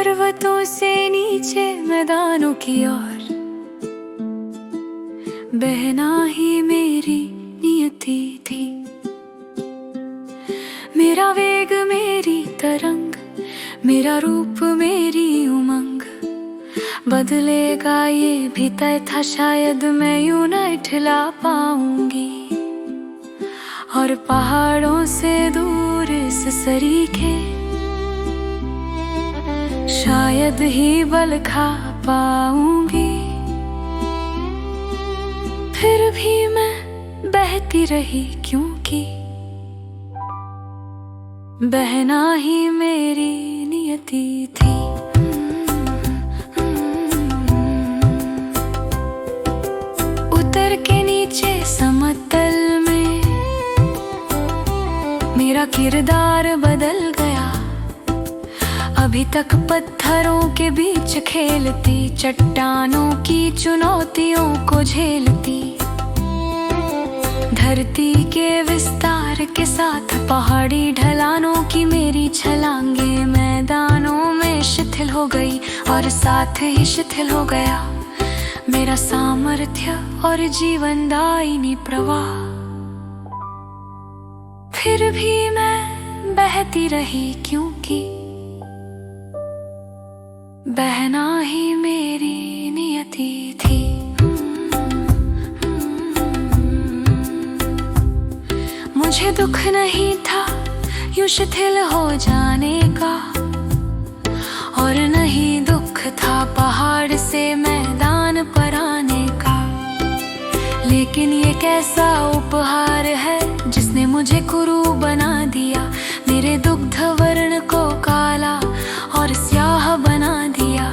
पर्वतों से नीचे मैदानों की ओर बहना ही मेरी नियति थी। मेरा वेग मेरी तरंग, मेरा रूप मेरी उमंग, बदलेगा ये भी तय था शायद मैं यूं न इठला पाऊंगी। और पहाड़ों से दूर इस सरीखे शायद ही बल खा पाऊंगी। फिर भी मैं बहती रही क्योंकि बहना ही मेरी नियति थी। उतर के नीचे समतल में मेरा किरदार बदल गया। अभी तक पत्थरों के बीच खेलती, चट्टानों की चुनौतियों को झेलती, धरती के विस्तार के साथ पहाड़ी ढलानों की मेरी छलांगे मैदानों में शिथिल हो गई और साथ ही शिथिल हो गया मेरा सामर्थ्य और जीवनदायिनी प्रवाह। फिर भी मैं बहती रही क्योंकि बहना ही मेरी नियति थी। मुझे दुख नहीं था यूं शिथिल हो जाने का, और नहीं दुख था पहाड़ से मैदान पर आने का। लेकिन ये कैसा उपहार है जिसने मुझे कुरू बना दिया, मेरे दुग्ध वर्ण को काला और स्याह बना दिया।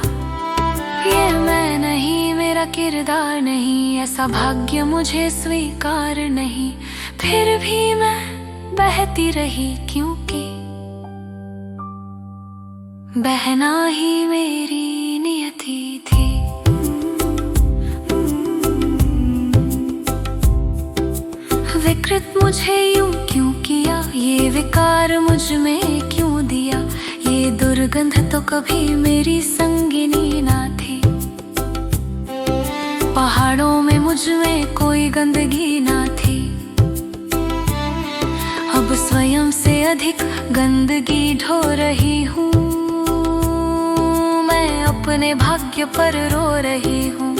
ये मैं नहीं, मेरा किरदार नहीं, ऐसा भाग्य मुझे स्वीकार नहीं। फिर भी मैं बहती रही क्योंकि बहना ही मेरी नियति थी। विकृत मुझे यूं क्यों किया, ये विकार मुझ में क्यों दिया, ये दुर्गंध तो कभी मेरी संगिनी ना थी। पहाड़ों में मुझ में कोई गंदगी ना थी, अब स्वयं से अधिक गंदगी ढो रही हूँ। मैं अपने भाग्य पर रो रही हूँ।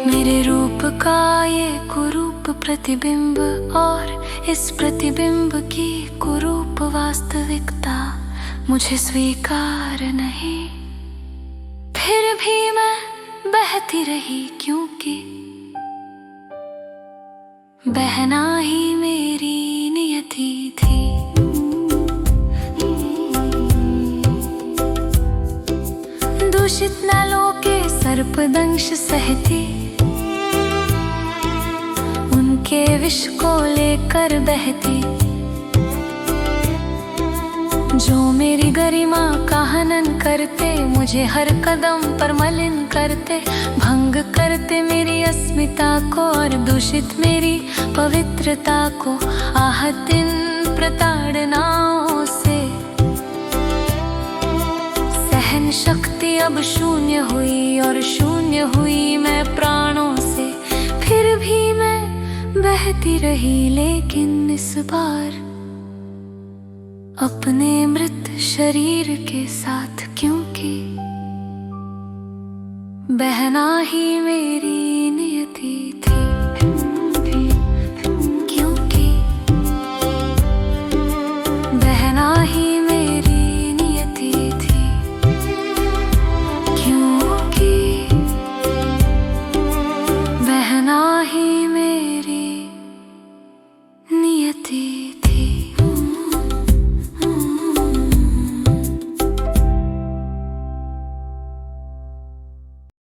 मेरे रूप का ये कुरूप प्रतिबिंब और इस प्रतिबिंब की कुरूप वास्तविकता मुझे स्वीकार नहीं। फिर भी मैं बहती रही क्योंकि बहना ही मेरी नियति थी। दूषित नालों के सर्पदंश सहती, उनके विष को लेकर बहती, जो मेरी गरिमा का हनन करते, मुझे हर कदम पर मलिन करते, भंग करते मेरी अस्मिता को और दूषित मेरी पवित्रता को। आहत इन प्रताड़नाओं से सहन शक्ति अब शून्य हुई और शून्य हुई मैं प्राणों से। फिर भी मैं बहती रही लेकिन इस बार अपने मृत शरीर के साथ, क्योंकि बहना ही मेरी नियति